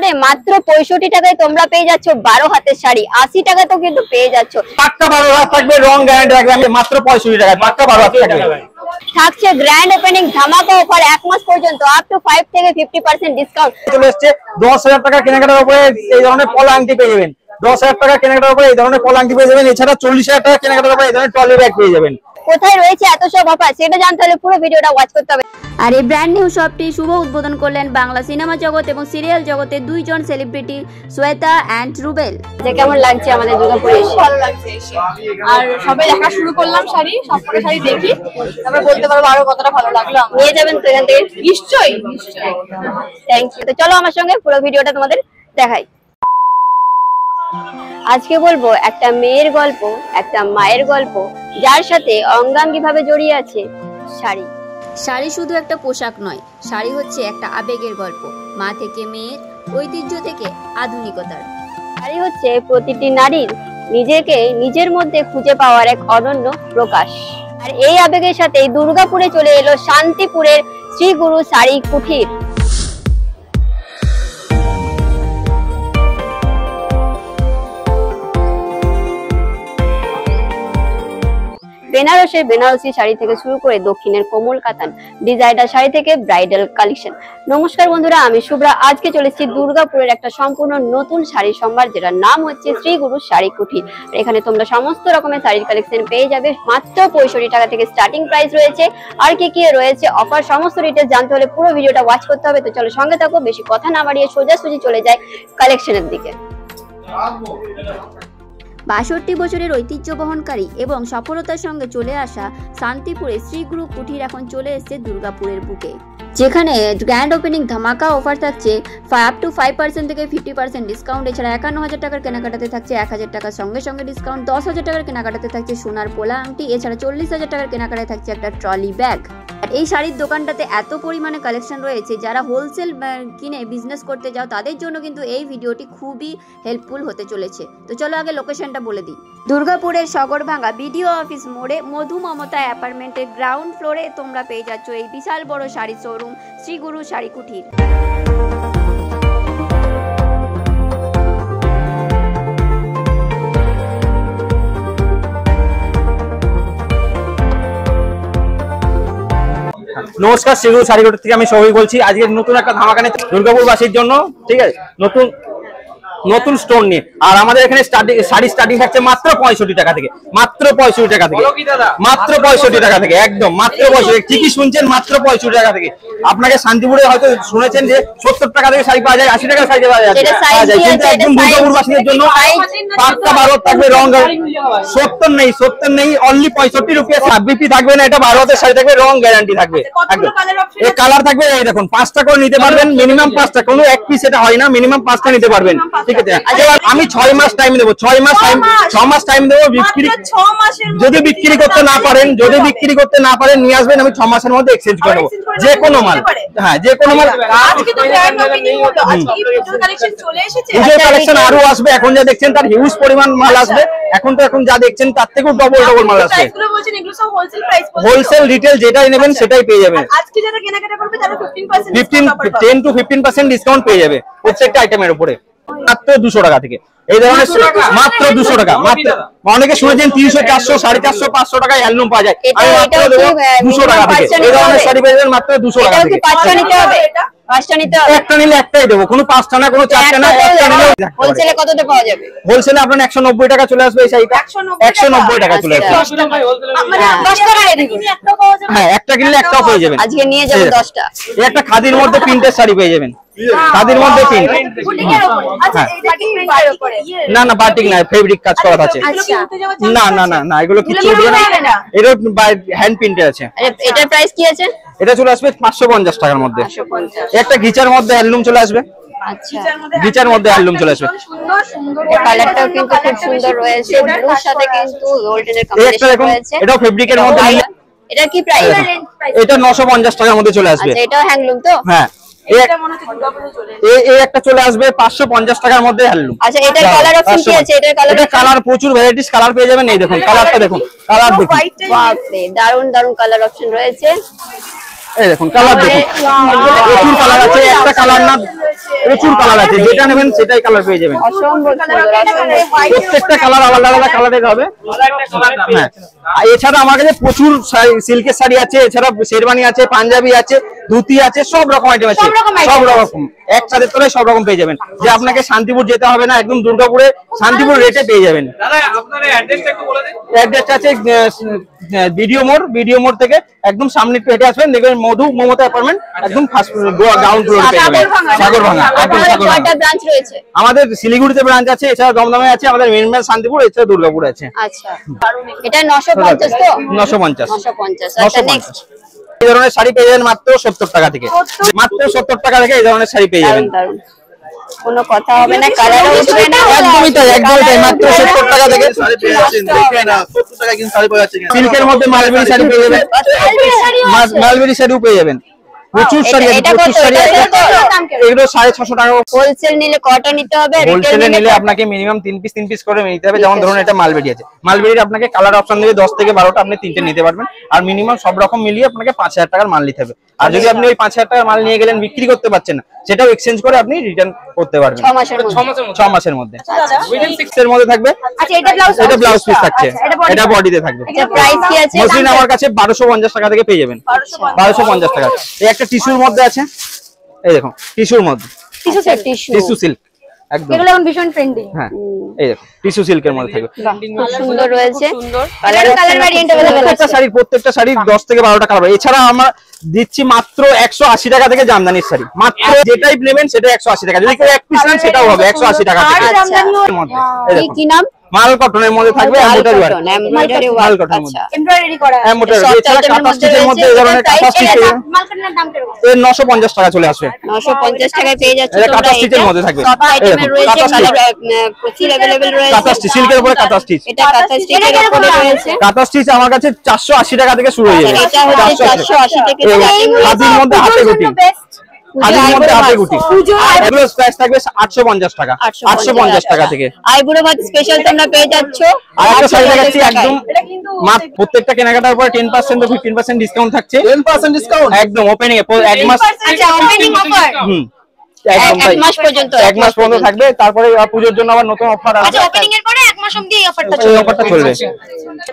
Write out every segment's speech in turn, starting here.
এখানে মাত্র 65 টাকায় তোমরা পেয়ে যাচ্ছ 12 হাতের শাড়ি। 80 টাকা তো কিন্তু পেয়ে যাচ্ছ। পাক্কা 12 হাত থাকবে, রং গ্যারান্টি থাকবে মাত্র 65 টাকায়। পাক্কা 12 হাত থাকবে। থাকছে গ্র্যান্ড ওপেনিং ধামাকা অফার 1 মাস পর্যন্ত, আপ টু 5 থেকে 50% ডিসকাউন্ট চলে এসেছে। 10,000 টাকা কেনাকাটার উপরে এই ধরনের পলা আংটি পেয়ে যাবেন। 10,000 টাকা কেনাকাটার উপরে এই ধরনের পলা আংটি পেয়ে যাবেন। এছাড়া 40,000 টাকা কেনাকাটার উপরে এই ধরনের ট্রলি ব্যাগ পেয়ে যাবেন। কোথায় রয়েছে এত সব অফার সেটা জানতে হলে পুরো ভিডিওটা ওয়াচ করতে হবে। আর এই ব্র্যান্ড নিউ শপটি শুভ উদ্বোধন করলেন বাংলা সিনেমা জগৎ এবং সিরিয়াল জগতে দুইজন সেলিব্রিটি শ্বেতা এন্ড রুবেল। যে কেমন লাগছে আমাদের দুর্গাপুরে এসে? ভালো লাগছে এসে। আর সবাই দেখা শুরু করলাম শাড়ি, সবকটা শাড়ি দেখি, তারপর বলতে পারবো আরো কতটা ভালো লাগলো। নিয়ে যাবেন তো এখান থেকে? নিশ্চয়ই নিশ্চয়ই। Thank you. তো চলো আমার সঙ্গে পুরো ভিডিওটা তোমাদের দেখাই। আজকে বলবো একটা মেয়ের গল্প, একটা মায়ের গল্প, যার সাথে অঙ্গাঙ্গী ভাবে জড়িয়ে আছে শাড়ি। শাড়ি শুধু একটা পোশাক নয়, শাড়ি হচ্ছে একটা আবেগের গল্প, মা থেকে মেয়ের, ঐতিহ্য থেকে আধুনিকতার। শাড়ি হচ্ছে প্রতিটি নারীর নিজেকে নিজের মধ্যে খুঁজে পাওয়ার এক অনন্য প্রকাশ। আর এই আবেগের সাথে দুর্গাপুরে চলে এলো শান্তিপুরের শ্রী গুরু শাড়ি কুঠির। বেনারসের বেনারসি শাড়ি থেকে শুরু করে দক্ষিণের কোমল কাতান ডিজাইনার শাড়ি থেকে ব্রাইডাল কালেকশন। নমস্কার বন্ধুরা, আমি শুভ্রা। আজকে চলেছি দুর্গাপুরের একটা সম্পূর্ণ নতুন শাড়ি সম্ভার, যেটার নাম হচ্ছে শ্রী গুরু শাড়ি কুঠির। এখানে তোমরা সমস্ত রকমের শাড়ির কালেকশন পেয়ে যাবে। মাত্র 65 টাকা থেকে স্টার্টিং প্রাইস রয়েছে। আর কি কি রয়েছে অফার, সমস্ত ডিটেইলস জানতে হলে পুরো ভিডিওটা ওয়াচ করতে হবে। তো চলো সঙ্গে থাকো, বেশি কথা না বাড়িয়ে সোজাসুজি চলে যায় কালেকশনের দিকে। 62 বছরের ঐতিহ্য বহনকারী এবং সফলতার সঙ্গে চলে আসা শান্তিপুরে শ্রী গুরু কুঠির এখন চলে এসেছে দুর্গাপুরের বুকে, যেখানে গ্র্যান্ড ওপেনিং ধামাকা অফার থাকছে আপ টু 5% থেকে 50% ডিসকাউন্ট। এছাড়া 51,000 টাকার কেনাকাটাতে থাকছে 1,000 টাকার সঙ্গে সঙ্গে ডিসকাউন্ট। 10,000 টাকার কেনাকাটাতে থাকছে সোনার পোলা আংটি। এছাড়া 40,000 টাকার কেনাকাটায় থাকছে একটা ট্রলি ব্যাগ। আর এই শাড়ির দোকানটাতে এত পরিমাণে কালেকশন রয়েছে, যারা হোলসেল কিনে বিজনেস করতে যাও তাদের জন্য কিন্তু এই ভিডিওটি খুবই হেল্পফুল হতে চলেছে। তো চলো আগে লোকেশনটা বলে দিই। দুর্গাপুরের সগরভাঙ্গা বিডিও অফিস মোড়ে মধু মমতা অ্যাপার্টমেন্টের গ্রাউন্ড ফ্লোরে তোমরা পেয়ে যাচ্ছ এই বিশাল বড় শাড়ি শোরুম শ্রী গুরু শাড়ি কুঠির। নমস্কার, শ্রী গুরু শাড়ি কুঠির থেকে আমি সবাই বলছি। আজকে নতুন একটা ধামাকা নিয়ে দুর্গাপুরবাসীর জন্য, ঠিক আছে, নতুন স্টোর নিয়ে। আর আমাদের এখানে শাড়ি স্টার্টিং থাকছে মাত্র 65 টাকা থেকে। মাত্র 65 টাকা থেকে, মাত্র 65 টাকা থেকে, একদম মাত্র 65। ঠিকই শুনছেন, মাত্র 65 টাকা থেকে। আপনাকে শান্তিপুরে হয়তো শুনেছেন যে 70 টাকা থেকে শাড়ি পাওয়া যায়, 80 টাকা শাড়ি পাওয়া যায়, কিন্তু একদম দুর্গাপুরবাসীদের জন্য পাক্কা 12 থাকবে, রং 70 নেই, অনলি 65 রুপিয়া। বিপি থাকবে না, এটা 12 হাতের শাড়ি থাকবে, রং গ্যারান্টি থাকবে। একদম এই কালার থাকবে, এই দেখুন 5টা করে নিতে পারবেন, মিনিমাম 5টা, কোনো এক পিস এটা হয় না, মিনিমাম 5টা নিতে পারবেন, ঠিক আছে। আমি 6 মাস টাইম দেবো, 6 মাস টাইম দেবো। যদি বিক্রি করতে না পারেন নিয়ে আসবেন, আমি 6 মাসের মধ্যে এক্সচেঞ্জ করে দেবো যে কোনো মাল। হ্যাঁ, যে কোনো মাল। পুজোর কালেকশন আরো আসবে, এখন যা দেখছেন তার হিউজ পরিমাণ মাল আসবে। এখন যা দেখছেন তার থেকেও ডবল মাল আসবে। হোলসেল রিটেল যেটাই নেবেন সেটাই পেয়ে যাবেন। 10 to 15% ডিসকাউন্ট পেয়ে যাবে প্রত্যেকটা আইটেমের উপরে, মাত্র 200 টাকা থেকে। এই ধরনের মাত্র 200 টাকা। মাত্র অনেকে শুনেছেন 300, 400, 450, 500 টাকায় হ্যান্ডলুম পাওয়া যায়। আমি মাত্র দেবো 200 টাকা থেকে। এই ধরনের শাড়ি পেয়ে যাবেন মাত্র 200 টাকা থেকে। পাঁচটা নিতে হবে, একটা নিলে একটাই দেবো, কোনো 5টা না, কোনো 4টা না, একটা নিলে। হোলসেলে কততে পাওয়া যাবে? হোলসেলে আপনার 190 টাকা চলে আসবে এই শাড়িটা, 190 টাকা চলে আসবে। হ্যাঁ, একটা কিনলে একটাও পেয়ে যাবেন। আজকে নিয়ে যাবো 10টা। এই একটা খাদির মধ্যে প্রিন্টের শাড়ি পেয়ে যাবেন, খাদির মধ্যে প্রিন্ট। না, বাটিক না, ফেব্রিক কাজ করা আছে। না, এগুলো কিছু উঠবে না, এটা হ্যান্ড প্রিন্টে আছে। এটার প্রাইস কি আছে? এটা চলে আসবে 550 টাকার মধ্যে। একটা ঘিচার মধ্যে হ্যান্ডলুম চলে আসবে। আচ্ছা, ঘিচার মধ্যে হ্যান্ডলুম চলে আসবে। কালারটাও কিন্তু খুব সুন্দর রয়েছে, ব্লুর সাথে কিন্তু গোল্ডেনের কম্বিনেশন রয়েছে। এটাও ফেব্রিকের মধ্যে। এটা কি প্রাইস? এটা 950 টাকার মধ্যে চলে আসবে। আচ্ছা, এটাও হ্যান্ডলুম তো? হ্যাঁ, এই একটা চলে আসবে 550 টাকার মধ্যে হ্যান্ডলুম। আচ্ছা, এটার কালার অপশন কি আছে? এটার কালার প্রচুর ভ্যারাইটিস কালার পেয়ে যাবেন। এই দেখুন কালারটা, দেখুন কালার দেখুন, বাপরে, দারুন কালার অপশন রয়েছে। এই দেখুন কালার দেখুন, প্রচুর কালার আছে, একটা কালার না প্রচুর কালার আছে, যেটা নেবেন সেটাই কালার পেয়ে যাবেন। প্রত্যেকটা কালার আলাদা আলাদা কালারের হবে। হ্যাঁ, এছাড়া আমার কাছে প্রচুর সিল্কের শাড়ি আছে, এছাড়া শেরবানি আছে, পাঞ্জাবি আছে, ধুতি আছে, সব রকম আইটেম আছে, সব রকম একসাথে তোলে সব রকম পেয়ে যাবেন। যে আপনাকে শান্তিপুর যেতে হবে না, একদম দুর্গাপুরে শান্তিপুর রেটে পেয়ে যাবেন। অ্যাড্রেসটা আছে ভিডিও মোড় থেকে একদম সামনে একটু হেঁটে আসবেন, দেখবেন মধু মমতা অ্যাপার্টমেন্ট, একদম ফার্স্ট গ্রাউন্ড ফ্লোরে পেয়ে যাবেন। সাগরভাঙা ব্রাঞ্চ রয়েছে আমাদের শিলিগুড়িতে ব্রাঞ্চ আছে, এছাড়া দমদমে আছে, আমাদের মেন ব্রাঞ্চ শান্তিপুর, এছাড়া দুর্গাপুর আছে। আচ্ছা, এটা 950 তো 950 আচ্ছা নেক্সট এই ধরনের শাড়ি পেয়ে যাবেন মাত্র 70 টাকা থেকে, মাত্র 70 টাকা থেকে এই ধরনের শাড়ি পেয়ে যাবেন। কোনো কথা হবে না, কালারও উঠবে না, একদমই তাই, একদমই তাই, মাত্র 70 টাকা থেকে শাড়ি পেয়ে যাচ্ছেন। দেখেন না 70 টাকা কিন্তু শাড়ি পাওয়া যাচ্ছে। সিল্কের মধ্যে মালবেরি শাড়ি পেয়ে যাবেন, মালবেরি শাড়িও পেয়ে যাবেন, প্রচুর শাড়ি আছে, প্রচুর শাড়ি আছে। এগুলো 650 টাকা। হোলসেল নিলে কটা নিতে হবে? হোলসেলে নিলে আপনাকে মিনিমাম 3 পিস করে নিতে হবে। যেমন ধরুন এটা মালবেরি আছে, মালবেরির আপনাকে কালার অপশন দেবে 10 থেকে 12টা, আপনি 3টে নিতে পারবেন। আর মিনিমাম সব রকম মিলিয়ে আপনাকে 5000 টাকার মাল নিতে হবে। আর যদি আপনি ওই 5000 টাকার মাল নিয়ে গেলেন, বিক্রি করতে পারছেন না, সেটাও এক্সচেঞ্জ করে আপনি রিটার্ন করতে পারবেন 6 মাসের মধ্যে। উইদিন 6 এর মধ্যে থাকবে। আচ্ছা, এটা ব্লাউজ পিস থাকছে, এটা বডিতে থাকবে। এটা প্রাইস কি আছে? মসলিন আমার কাছে 1250 টাকা থেকে পেয়ে যাবেন, 1250 টাকা। এই একটা টিস্যুর মধ্যে আছে, এই দেখুন টিস্যুর মধ্যে, টিস্যু সিল্ক একদম, এগুলো এখন ভীষণ ট্রেন্ডিং। হ্যাঁ এই দেখো টিস্যু সিল্কের মধ্যে থাকবে, খুব সুন্দর রয়েছে, কালার ভ্যারিয়েন্ট প্রত্যেকটা শাড়ি 10 থেকে 12টা কালার। এছাড়া আমরা দিচ্ছি মাত্র 180 টাকা থেকে জামদানির শাড়ি, মাত্র যেটাই নেবেন সেটা 180 টাকা। যদি কেউ এক পিস নেন সেটাও হবে 180 টাকা থেকে। কি নাম? মাল কটনের মধ্যে থাকবে, এমব্রয়ডারি ওয়ার্ক, মাল কটনের মধ্যে এমব্রয়ডারি করা। এমব্রয়ডারি। এছাড়া কাঁথা স্টিচের মধ্যে এই ধরনের কাঁথা স্টিচ মালকানের দাম কিরকম? এর 950 টাকা চলে আসবে, 950 টাকায় পেয়ে যাচ্ছে এটা তোমরা। কাঁথা স্টিচের মধ্যে থাকবে, সব আইটেমের রয়েছে, কালার প্রচুর अवेलेबल রয়েছে। কাঁথা স্টিচ, সিল্কের উপরে কাঁথা স্টিচ, এটা কাঁথা স্টিচের উপরে রয়েছে। কাঁথা স্টিচ আমার কাছে 480 টাকা থেকে শুরু হয়ে যাবে। এটা হচ্ছে 480 থেকে খাদির মধ্যে হাতে গুটি, খাদির মধ্যে হাতে গুটি, এগুলো প্রাইস থাকবে 850 টাকা, 850 টাকা থেকে। আইবুড়ো ভাত স্পেশাল তোমরা পেয়ে যাচ্ছ। আর একটা শাড়ি দেখাচ্ছি একদম মাত্র, প্রত্যেকটা কেনাকাটার পরে 10% to 15% ডিসকাউন্ট থাকছে। 10% ডিসকাউন্ট একদম ওপেনিং এ 1 মাস। আচ্ছা, ওপেনিং অফার। একদম তাই, 1 মাস পর্যন্ত, 1 মাস পর্যন্ত থাকবে। তারপরে পুজোর জন্য আবার নতুন অফার আছে। আচ্ছা, ওপেনিং এর পরে 1 মাস অবধি এই অফারটা এই অফারটা চলবে।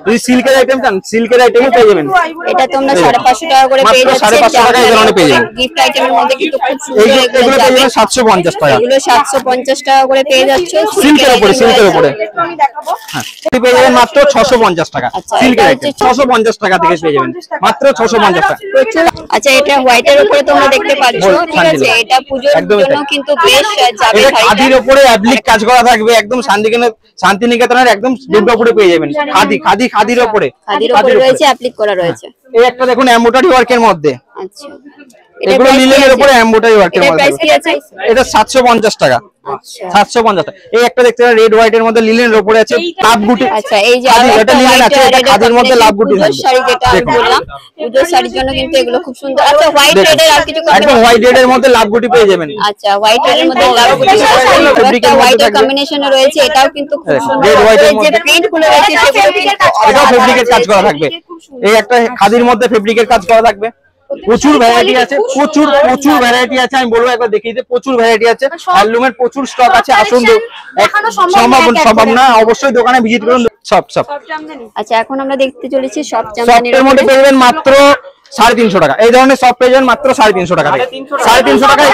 যদি সিল্কের আইটেম চান, সিল্কের আইটেমও পেয়ে যাবেন। এটা তোমরা 550 টাকা করে পেয়ে মাত্র যাচ্ছে। 550 টাকা এই ধরনের পেয়ে যাবেন। গিফট আইটেমের মধ্যে কিন্তু খুব সুন্দর এগুলো পেয়ে যাবেন 750 টাকা, এগুলো 750 টাকা করে পেয়ে যাচ্ছ। সিল্কের উপরে, সিল্কের উপরে। আমি দেখাবো। হ্যাঁ, পেয়ে যাবেন মাত্র 650 টাকা, আচ্ছা, সিল্কের এটা আইটেম হচ্ছে 650 টাকা থেকে পেয়ে যাবেন, মাত্র 650 টাকা। আচ্ছা, এটা হোয়াইটের উপরে তোমরা দেখতে পাচ্ছ, ঠিক আছে? এটা পূজোর একদমই জন্য তাই। কিন্তু বেশ যাবে। এটা খাদির উপরে অ্যাপ্লিক কাজ করা থাকবে, একদম শান্তিনিকেতনের একদম দুর্গাপুরে পেয়ে যাবেন। খাদির উপরে, খাদির উপরে রয়েছে, অ্যাপ্লিক করা রয়েছে। এই একটা দেখুন এমব্রয়ডারি ওয়ার্কের মধ্যে, আচ্ছা, এগুলো লিলেনের উপরে এমব্রয়ডারি ওয়ার্কের এটার মধ্যে। প্রাইস কি আছে? এটা 750 টাকা, আচ্ছা 750 টাকা। এই একটা দেখতে পারেন রেড হোয়াইটের মধ্যে লিলেনের উপরে আছে লাভ গুটি। আচ্ছা, এই যে খাদি, আরেকটা এটা লিলেন white আছে, এটা red এর খাদির মধ্যে লাভ গুটি পুজোর থাকবে। শাড়ি যেটা আমি দেখুন। বললাম, পুজোর শাড়ির জন্য কিন্তু এগুলো খুব সুন্দর। আচ্ছা, হোয়াইট দেখুন, রেড এর আর কিছু একদম হোয়াইট রেড এর মধ্যে লাভ গুটি পেয়ে যাবেন। আচ্ছা, হোয়াইট রেড এর মধ্যে লাভ গুটি, একটা হোয়াইট এর কম্বিনেশনে রয়েছে, এটাও কিন্তু খুব সুন্দর। রেড হোয়াইট এর যে মধ্যে প্রিন্ট গুলো রয়েছে সেগুলো কিন্তু এটাও ফেব্রিকের কাজ করা থাকবে। এই একটা খাদির মধ্যে ফেব্রিকের কাজ করা থাকবে। প্রচুর ভ্যারাইটি আছে, প্রচুর ভ্যারাইটি আছে। আমি বলবো একবার দেখিয়ে দিতে, প্রচুর ভ্যারাইটি আছে, হ্যান্ডলুমের প্রচুর স্টক আছে। আসুন, সম্ভব না, অবশ্যই দোকানে ভিজিট করুন। সব আচ্ছা, এখন আমরা দেখতে চলেছি সব সফটের মধ্যে পেয়ে যাবেন মাত্র 350 টাকা। এই ধরনের সফট পেয়ে যাবেন মাত্র 350 টাকা থেকে, 350 টাকায়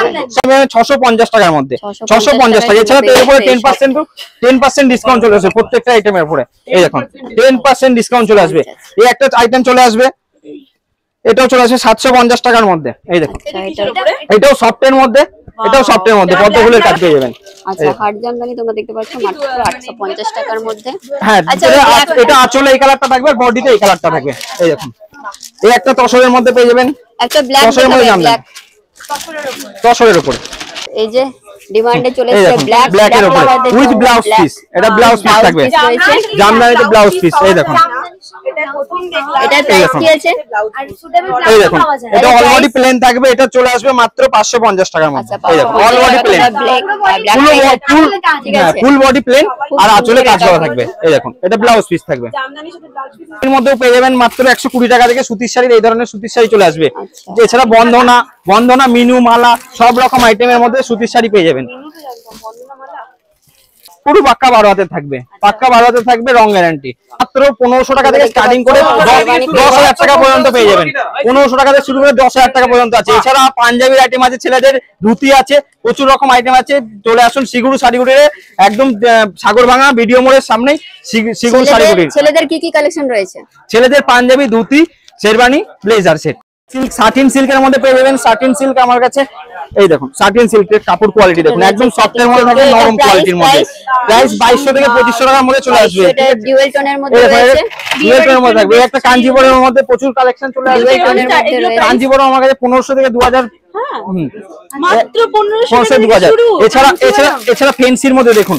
650 টাকার মধ্যে, 650 টাকা। এছাড়া এর উপরে 10% ডিসকাউন্ট চলে আসবে প্রত্যেকটা আইটেমের উপরে। এই দেখুন 10% ডিসকাউন্ট চলে আসবে। এই একটা আইটেম চলে আসবে, এটাও চলে আসবে 750 টাকার মধ্যে। এই দেখুন, এটাও সফটের মধ্যে, এটাও সফটের মধ্যে পদ্মফুলের কাজ পেয়ে যাবেন। আচ্ছা, হাট জামদানি তোমরা দেখতে পাচ্ছ মাত্র 850 টাকার মধ্যে। হ্যাঁ, আচ্ছা, এটা আঁচলে এই কালারটা থাকবে, আর বডিতে এই কালারটা থাকবে। এই দেখুন, এই একটা তসরের মধ্যে পেয়ে যাবেন, একটা ব্ল্যাক তসরের মধ্যে জামদানি, তসরের উপরে। এই যে ডিমান্ডে চলে এই এসেছে দেখুন, ব্ল্যাক ব্ল্যাকের উপরে উইথ ব্লাউজ পিস, এটা ব্লাউজ পিস থাকবে, জামদানিতে ব্লাউজ পিস। এই দেখুন, এটার প্রাইস কি আছে? এই দেখুন এটা অলরেডি প্লেন থাকবে, এটা চলে আসবে মাত্র 550 টাকার মধ্যে। এই দেখুন already plain, full body plain আর আঁচলে কাজ করা থাকবে। এই দেখুন এটা ব্লাউজ পিস থাকবে। এর মধ্যেও পেয়ে যাবেন মাত্র 120 টাকা থেকে সুতির শাড়ির এই ধরনের সুতির শাড়ি চলে আসবে। এছাড়া বন্ধনা মিনু মালা সব রকম আইটেমের মধ্যে সুতির শাড়ি পেয়ে যাবেন। পুরো পাক্কা 12 হাতের থাকবে, পাক্কা 12 হাতের থাকবে, রং গ্যারান্টি। মাত্র 1500 টাকা থেকে স্টার্টিং করে 10,000 টাকা পর্যন্ত পেয়ে যাবেন। 1500 টাকা থেকে শুরু করে 10,000 টাকা পর্যন্ত আছে। এছাড়া পাঞ্জাবির আইটেম আছে, ছেলেদের ধুতি আছে, প্রচুর রকম আইটেম আছে। চলে আসুন শ্রীগুরু শাড়িগুড়ির একদম সাগরভাঙা ভিডিও মোড়ের সামনেই শ্রীগুরু শাড়িগুড়ি। ছেলেদের কি কি কালেকশন রয়েছে? ছেলেদের Punjabi, dhoti, sherwani, blazer set. Silk, satin সিল্কের মধ্যে পেয়ে যাবেন। সাটিন সিল্ক আমার কাছে এই দেখুন, সাটিন সিল্কের কাপড় কোয়ালিটি দেখুন, একদম সফটের মধ্যে থাকে, নরম কোয়ালিটির মধ্যে। প্রাইস 2200 থেকে 2500 টাকার মধ্যে চলে আসবে। এটা ডুয়াল টোনের মধ্যে রয়েছে, ডুয়াল টোনের মধ্যে থাকবে। একটা কাঞ্জিবরমের মধ্যে প্রচুর কালেকশন চলে আসবে। কাঞ্জিবরম আমার কাছে 1500 থেকে 2000, মাত্র 1500 থেকে 2000। এছাড়া ফেন্সির মধ্যে দেখুন,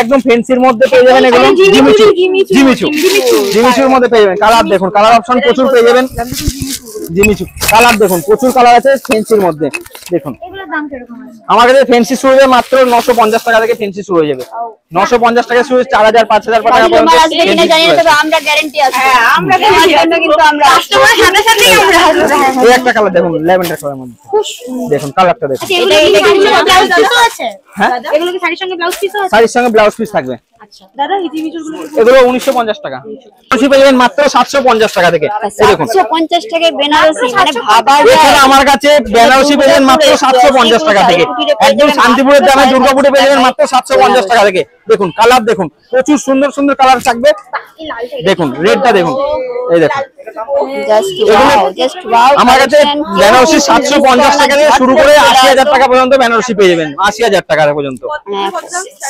একদম ফেন্সির মধ্যে পেয়ে যাবেন এগুলো জিমিচুর মধ্যে পেয়ে যাবেন। কালার দেখুন, কালার অপশন প্রচুর পেয়ে যাবেন। জিমিচু কালার দেখুন, প্রচুর কালার আছে ফেন্সির মধ্যে। দেখুন আমার কাছে ফেন্সি শুরু হয়ে মাত্র 950 টাকা থেকে ফেন্সি শুরু হয়ে যাবে। 950 টাকা শুরু 4000 5000 টাকা পর্যন্ত আমরা গ্যারান্টি আছে। আমরা কিন্তু আমরা কাস্টমার সাথে সাথে আমরা এই একটা কালার দেখুন, ল্যাভেন্ডার কালারের মধ্যে দেখুন, কালারটা দেখুন। ব্লাউজ পিসও আছে? হ্যাঁ, এগুলো কি শাড়ির সঙ্গে ব্লাউজ পিসও আছে? শাড়ির সঙ্গে ব্লাউজ পিস থাকবে। আচ্ছা দাদা, এই জিমিচুরগুলো এগুলো 1950 টাকা। বেনারসি পেয়ে যাবেন মাত্র 750 টাকা থেকে। এই দেখুন 750 টাকায় বেনারসি, মানে ভাবা যায়। এছাড়া আমার কাছে বেনারসি পেয়ে যাবেন মাত্র 750 টাকা থেকে। একদম শান্তিপুরের দামে দুর্গাপুরে পেয়ে যাবেন মাত্র 750 টাকা থেকে। দেখুন কালার দেখুন, প্রচুর সুন্দর সুন্দর কালার থাকবে। দেখুন রেডটা দেখুন, এই দেখুন আমার কাছে বেনারসি 750 টাকা থেকে শুরু করে 80,000 টাকা পর্যন্ত বেনারসি পেয়ে যাবেন। 80,000 টাকা পর্যন্ত,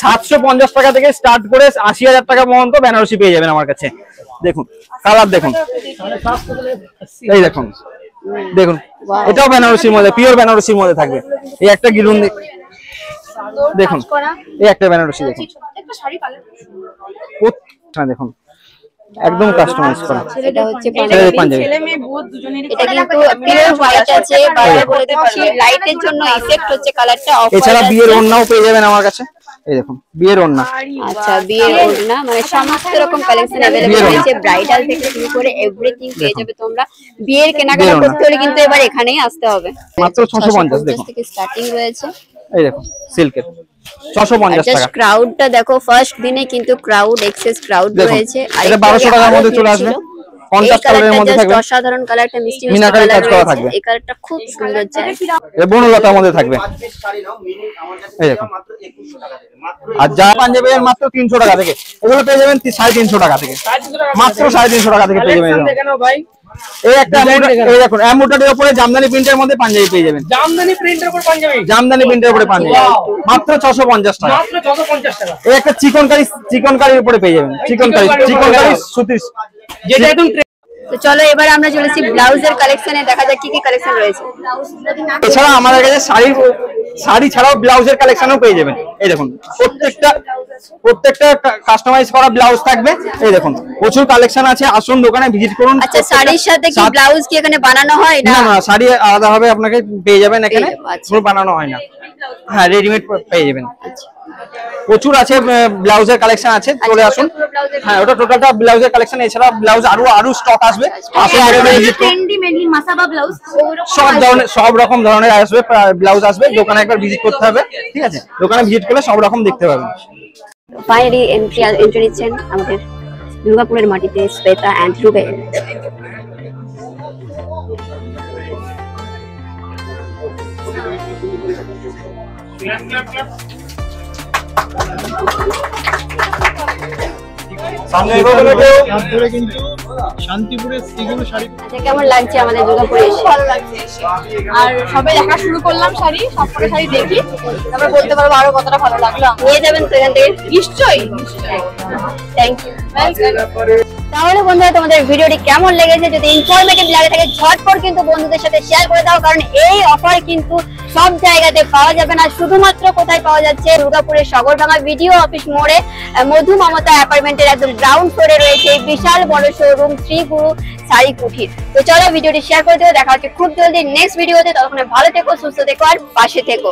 750 টাকা থেকে স্টার্ট করে 80,000 টাকা পর্যন্ত বেনারসি পেয়ে যাবেন আমার কাছে। দেখুন কালার দেখুন, এই দেখুন দেখুন এটাও বেনারসির মধ্যে, পিওর বেনারসির মধ্যে থাকবে। এই একটা গিলুন দেখুন, এই একটা বেনারসি দেখুন, দেখুন একদম কাস্টমাইজ করা। এটা হচ্ছে পাঞ্জাবি, ছেলে মেয়ে বহুত দুজনেরই। এটা কিন্তু পিওর হোয়াইট আছে, বাইরে বলে দিচ্ছি লাইটের জন্য ইফেক্ট হচ্ছে কালারটা অফ। এছাড়া বিয়ের ওড়নাও পেয়ে যাবেন আমার কাছে। এই দেখুন বিয়ের ওড়না। আচ্ছা বিয়ের ওড়না, মানে সমস্ত রকম কালেকশন अवेलेबल রয়েছে, ব্রাইডাল থেকে শুরু করে এভরিথিং পেয়ে যাবে তোমরা। বিয়ের কেনাকাটা করতে হলে কিন্তু এবার এখানেই আসতে হবে। মাত্র 650 দেখুন থেকে স্টার্টিং রয়েছে। এই দেখুন সিল্কের 650 টাকা। ক্রাউডটা দেখো, ফার্স্ট দিনে কিন্তু ক্রাউড, এক্সেস ক্রাউড রয়েছে। আর এটা 1200 টাকার মধ্যে চলে আসবে। কন্ট্রাস্ট কালারের মধ্যে থাকবে, অসাধারণ কালারটা, মিষ্টি মিনাকারি কাজ করা থাকবে। এই কালারটা খুব সুন্দর যায়। এই বনলতার মধ্যে থাকবে। এই দেখুন আর যা পাঞ্জাবি এর মাত্র 300 টাকা থেকে। এগুলো পেয়ে যাবেন 350 টাকা থেকে, মাত্র 350 টাকা থেকে পেয়ে যাবেন। এই একটা এই দেখুন এমব্রয়ডারির উপরে জামদানি প্রিন্টের মধ্যে পাঞ্জাবি পেয়ে যাবেন। জামদানি প্রিন্টের উপর পাঞ্জাবি, জামদানি প্রিন্টের উপরে পাঞ্জাবি মাত্র 650 টাকা। মাত্র 650 টাকা। এই একটা চিকনকারির উপরে পেয়ে যাবেন। চিকনকারি সুতির, যেটা একদম তো চলো এবার আমরা চলেছি ব্লাউজের কালেকশনে, দেখা যাক কি কি কালেকশন রয়েছে। এছাড়া আমাদের কাছে শাড়ি ছাড়াও ব্লাউজের কালেকশনও পেয়ে যাবেন। এই দেখুন প্রত্যেকটা কাস্টমাইজ করা ব্লাউজ থাকবে। এই দেখুন প্রচুর কালেকশন আছে, আসুন দোকানে ভিজিট করুন। আচ্ছা শাড়ির সাথে কি ব্লাউজ কি এখানে বানানো হয়? না না, শাড়ি আলাদা হবে, আপনাকে পেয়ে যাবেন এখানে, পুরো বানানো হয় না। হ্যাঁ রেডিমেড পেয়ে যাবেন। প্রচুর আছে ব্লাউজের কালেকশন আছে, চলে আসুন। হ্যাঁ ওটা টোটালটা ব্লাউজের কালেকশন। এছাড়া ব্লাউজ আরো স্টক আসবে। সব রকম ধরনের আসবে ব্লাউজ আসবে, দোকানে একবার ভিজিট করতে হবে। ঠিক আছে, দোকানে ভিজিট করলে সব রকম দেখতে পাবেন। ফাইনালি এন্ট্রি নিচ্ছেন আমাদের দুর্গাপুরের মাটিতে শ্বেতা এন্ড রুবেল। শান্তিপুরের শ্রীগুরু শাড়ি। আচ্ছা কেমন লাগছে আমাদের দুর্গাপুরে এসে? ভালো লাগছে এসে। আর সবাই দেখা শুরু করলাম শাড়ি, সবকটা শাড়ি দেখি, তারপর বলতে পারবো আরো কতটা ভালো লাগলো। নিয়ে যাবেন তো এখান থেকে? নিশ্চয়ই। Thank you. তাহলে বন্ধুরা তোমাদের ভিডিওটি কেমন লেগেছে, যদি ইনফরমেটিভ লাগে থাকে ঝটপট কিন্তু বন্ধুদের সাথে শেয়ার করে দাও, কারণ এই অফার কিন্তু সব জায়গাতে পাওয়া যাবে না। শুধুমাত্র কোথায় পাওয়া যাচ্ছে, দুর্গাপুরের সগরভাঙা ভিডিও অফিস মোড়ে মধু মমতা অ্যাপার্টমেন্টের একদম গ্রাউন্ড ফ্লোরে রয়েছে এই বিশাল বড় শোরুম শ্রী গুরু শাড়ি কুঠির। তো চলো ভিডিওটি শেয়ার করে দিও, দেখা হচ্ছে খুব জলদি নেক্সট ভিডিওতে। ততক্ষণে ভালো থেকো, সুস্থ থেকো আর পাশে থেকো।